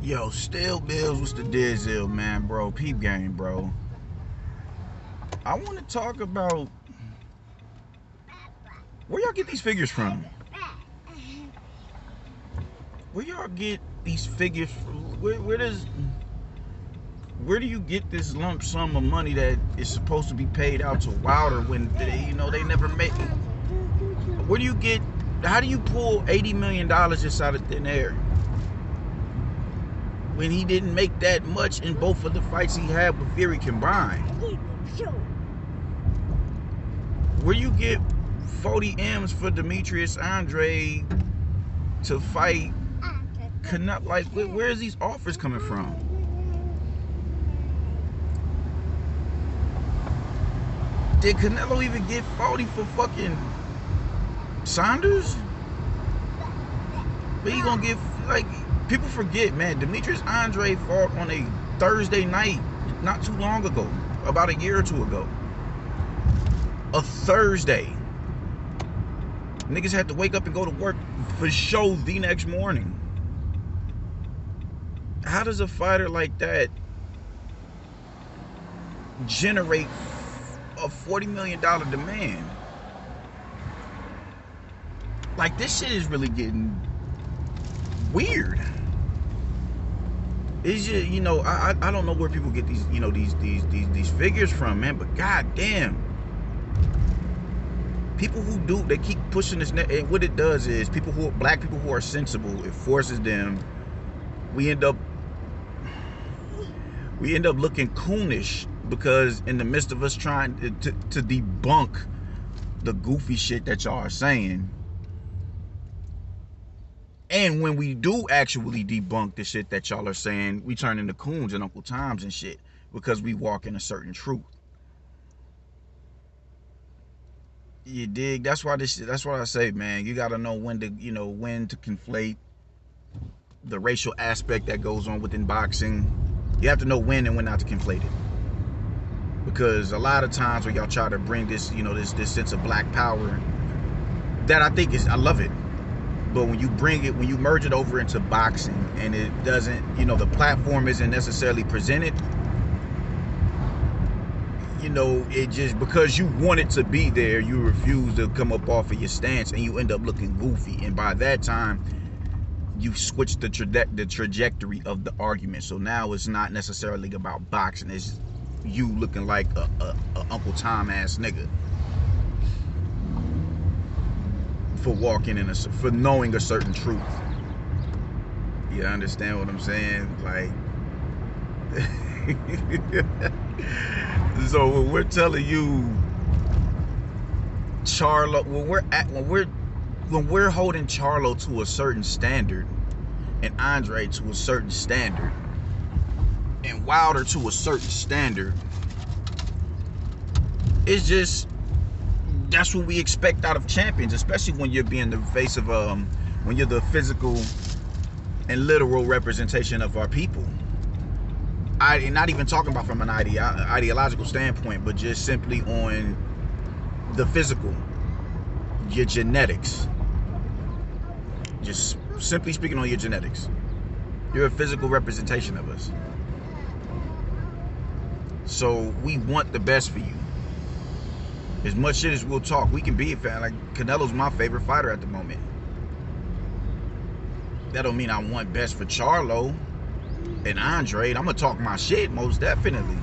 Yo, still Bills, what's the dizzle, man, bro? Peep game, bro. I want to talk about where y'all get these figures from. Where y'all get these figures from? Where do you get this lump sum of money that is supposed to be paid out to Wilder when they never made? Where do you get? How do you pull $80 million just out of thin air when he didn't make that much in both of the fights he had with Fury combined? Where you get 40 M's for Demetrius Andre to fight Canelo? Like, where's these offers coming from? Did Canelo even get 40 for fucking Saunders? But he gonna get, like, people forget, man, Demetrius Andre fought on a Thursday night not too long ago, about a year or two ago. A Thursday. Niggas had to wake up and go to work for show the next morning. How does a fighter like that generate a $40 million demand? Like, this shit is really getting weird. It's just, I don't know where people get these, these figures from, man, but goddamn. People who do, they keep pushing this, and what it does is black people who are sensible, it forces them, we end up looking coonish, because in the midst of us trying to debunk the goofy shit that y'all are saying, and when we do actually debunk the shit that y'all are saying, we turn into coons and Uncle Toms and shit, because we walk in a certain truth. You dig? That's why I say, man, you gotta know when to conflate the racial aspect that goes on within boxing. You have to know when and when not to conflate it. Because a lot of times when y'all try to bring this, this sense of black power, that I think I love it. But when you merge it over into boxing, and it doesn't, the platform isn't necessarily presented, it just, because you want it to be there, you refuse to come up off of your stance, and you end up looking goofy. And by that time, you switch the trajectory of the argument. So now it's not necessarily about boxing. It's you looking like a Uncle Tom ass nigga for walking for knowing a certain truth. You understand what I'm saying? Like, so when we're telling you Charlo, when we're holding Charlo to a certain standard, and Andre to a certain standard, and Wilder to a certain standard, it's just, that's what we expect out of champions, especially when you're being the face of when you're the physical and literal representation of our people. Not even talking about from an ideological standpoint, but just simply on the physical, your genetics. Just simply speaking on your genetics. You're a physical representation of us. So we want the best for you. As much shit as we'll talk, we can be a fan. Like, Canelo's my favorite fighter at the moment. That don't mean I want best for Charlo and Andre. I'm gonna talk my shit, most definitely.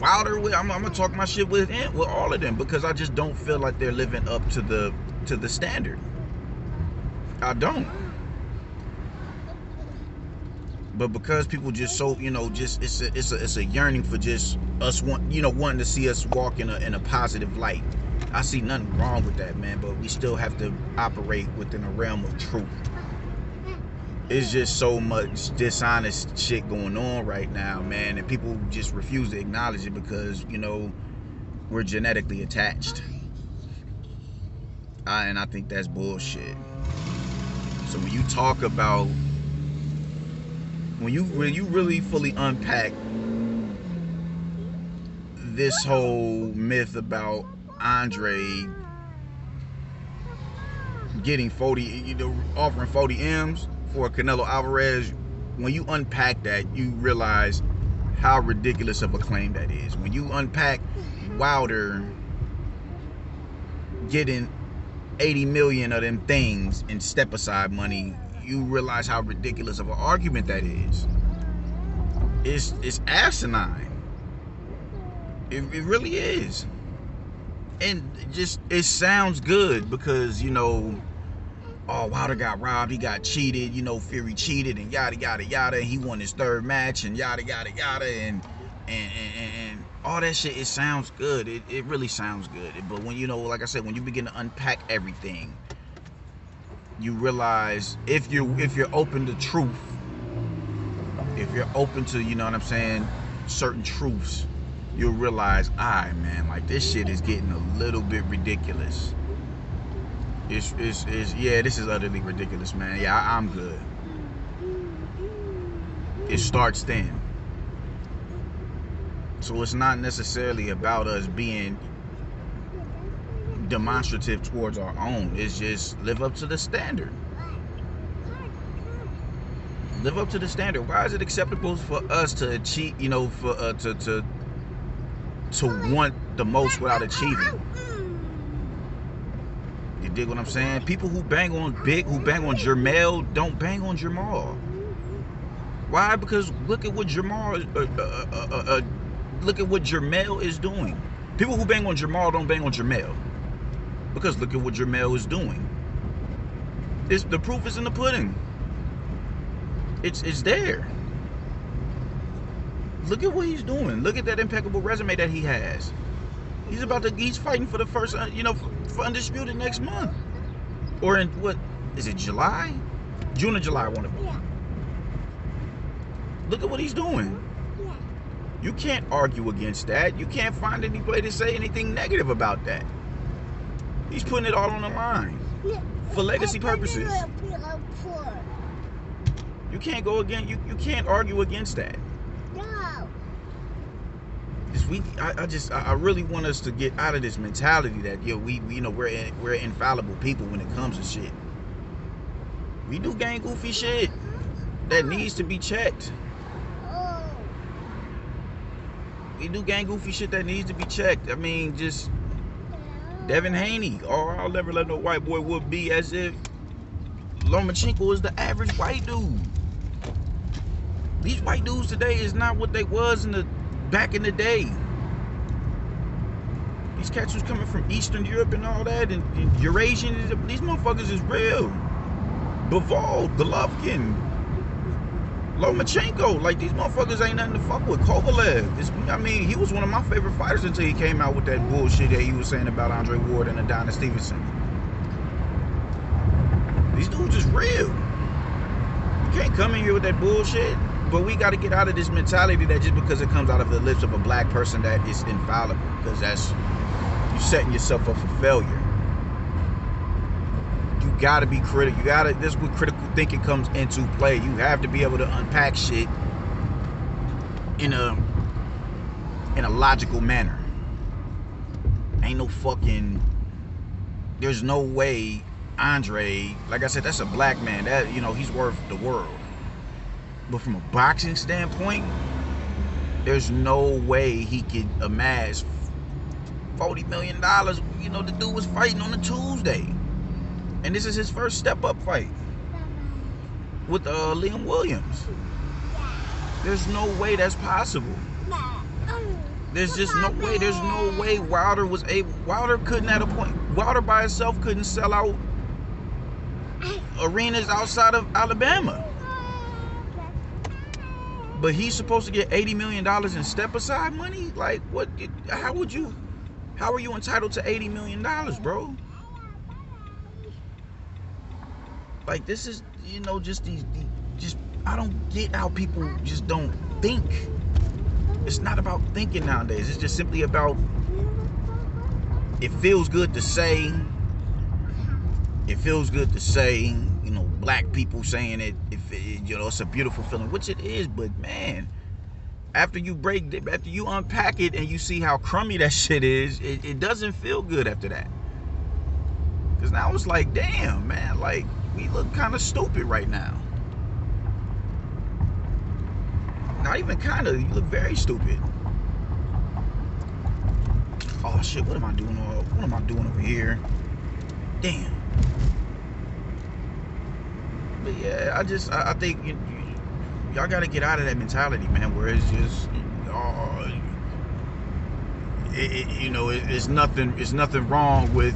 Wilder, I'm gonna talk my shit with all of them, because I just don't feel like they're living up to the standard. I don't. But because people just so, just it's a yearning for just us wanting to see us walk in a positive light. I see nothing wrong with that, man, but we still have to operate within a realm of truth. It's just so much dishonest shit going on right now, man, and people just refuse to acknowledge it because, we're genetically attached. And I think that's bullshit. So when you talk about, when you really fully unpack this whole myth about Andre getting 40, offering 40 M's for Canelo Alvarez, when you unpack that, you realize how ridiculous of a claim that is. When you unpack Wilder getting 80 million of them things in step aside money, you realize how ridiculous of an argument that is. It's asinine. It really is. And just, it sounds good because, you know, oh, Wilder got robbed, he got cheated, you know, Fury cheated and yada yada yada, and he won his third match and yada yada yada, and all that shit. It sounds good. It really sounds good. But when, you know, like I said, when you begin to unpack everything, you realize if you're open to truth, if you're open to, you know what I'm saying, certain truths, you'll realize, alright, man, like, this shit is getting a little bit ridiculous. It's yeah, this is utterly ridiculous, man. Yeah, I'm good. It starts then. So it's not necessarily about us being demonstrative towards our own. It's just live up to the standard. Live up to the standard. Why is it acceptable for us to achieve, you know, for to want the most without achieving? You dig what I'm saying? People who bang on Jermell don't bang on Jamal. Why? Because look at what Jamal, look at what Jermell is doing. People who bang on Jamal don't bang on Jermell. Because look at what Jermell is doing. The proof is in the pudding. It's there. Look at what he's doing. Look at that impeccable resume that he has. He's fighting for the first, you know, for Undisputed next month. Or in, what, is it July? June or July, one of them. Yeah. Look at what he's doing. Yeah. You can't argue against that. You can't find any way to say anything negative about that. He's putting it all on the line. Yeah. For legacy purposes. You can't go against, you can't argue against that. No. I really want us to get out of this mentality that, yo, we you know, we're infallible people when it comes to shit. We do gang goofy shit that needs to be checked. We do gang goofy shit that needs to be checked. I mean, just Devin Haney, or I'll never let no white boy would be, as if Lomachenko is the average white dude. These white dudes today is not what they was back in the day. These cats was coming from Eastern Europe and all that, and Eurasian. These motherfuckers is real. Bivol, Golovkin, Lomachenko, like, these motherfuckers ain't nothing to fuck with. Kovalev, I mean, he was one of my favorite fighters until he came out with that bullshit that he was saying about Andre Ward and Adonis Stevenson. These dudes is real. You can't come in here with that bullshit. But we got to get out of this mentality that just because it comes out of the lips of a black person that is infallible, because that's, you setting yourself up for failure. You got to be critical. This is where critical thinking comes into play. You have to be able to unpack shit in a logical manner. Ain't no fucking, there's no way Andre, like I said, that's a black man. That, you know, he's worth the world. But from a boxing standpoint, there's no way he could amass $40 million. You know, the dude was fighting on a Tuesday. And this is his first step-up fight with Liam Williams. There's no way that's possible. There's just no way. There's no way Wilder was able. Wilder couldn't at a point. Wilder by himself couldn't sell out arenas outside of Alabama. But he's supposed to get $80 million in step-aside money? Like, what? How are you entitled to $80 million, bro? Like, this is, you know, just I don't get how people just don't think. It's not about thinking nowadays. It's just simply about, it feels good to say. It feels good to say, you know, black people saying it, you know, it's a beautiful feeling, which it is, but man, after you unpack it and you see how crummy that shit is, it doesn't feel good after that. Because now it's like, damn, man, like, we look kind of stupid right now. Not even kind of. You look very stupid. Oh shit! What am I doing? What am I doing over here? Damn. But yeah, I think y'all got to get out of that mentality, man. Where it's just, it's nothing wrong with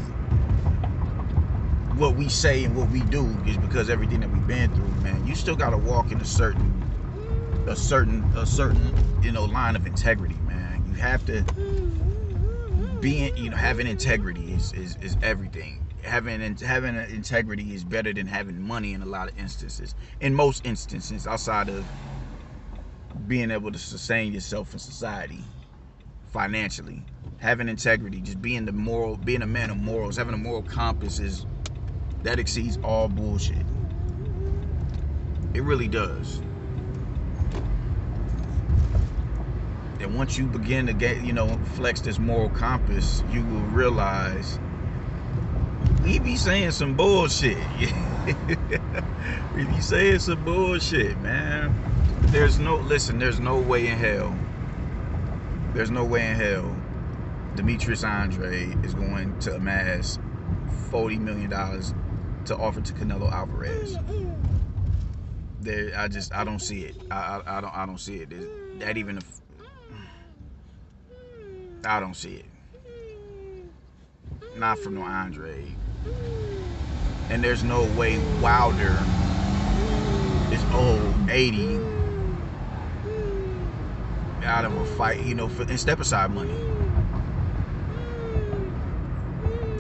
what we say and what we do, is because everything that we've been through, man. You still got to walk in a certain line of integrity, man. You have to having integrity is everything. Having integrity is better than having money in a lot of instances. In most instances, outside of being able to sustain yourself in society financially, having integrity, just being a man of morals, having a moral compass that exceeds all bullshit. It really does. And once you begin to get, flex this moral compass, you will realize we be saying some bullshit. We be saying some bullshit, man. There's no way in hell Demetrius Andre is going to amass $40 million to offer to Canelo Alvarez. I don't see it. I don't see it. I don't see it. Not from no Andre. And there's no way Wilder is owed 80 out of a fight, and step aside money.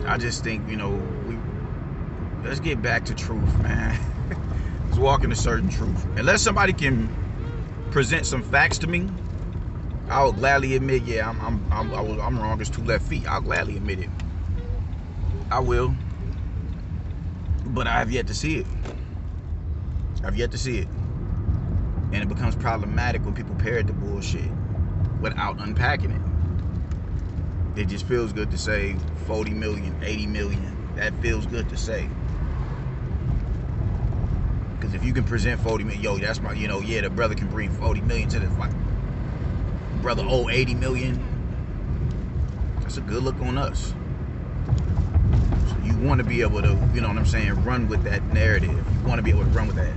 I just think, let's get back to truth, man. Let's walk in a certain truth. Unless somebody can present some facts to me, I will gladly admit, yeah, I'm wrong. It's 2 left feet. I'll gladly admit it. I will. But I have yet to see it. I've yet to see it. And it becomes problematic when people parrot the bullshit without unpacking it. It just feels good to say 40 million, 80 million. That feels good to say. Because if you can present 40 million, that's my, the brother can bring 40 million to the fight. Brother owe 80 million. That's a good look on us. So you want to be able to, run with that narrative. You want to be able to run with that.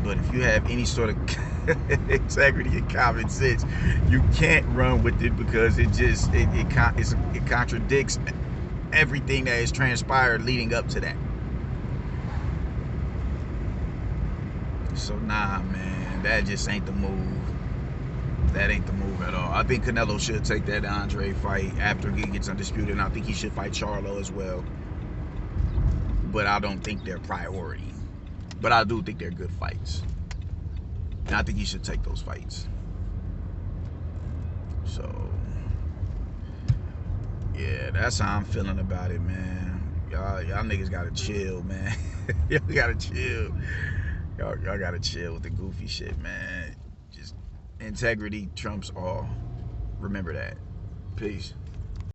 But if you have any sort of integrity and common sense, you can't run with it, because it contradicts everything that has transpired leading up to that. So nah, man, that just ain't the move. That ain't the move at all. I think Canelo should take that Andre fight after he gets undisputed, and I think he should fight Charlo as well. But I don't think they're priority. But I do think they're good fights. And I think he should take those fights. So, yeah, that's how I'm feeling about it, man. Y'all niggas gotta chill, man. Y'all gotta chill. Y'all gotta chill with the goofy shit, man. Just integrity trumps all. Remember that. Peace.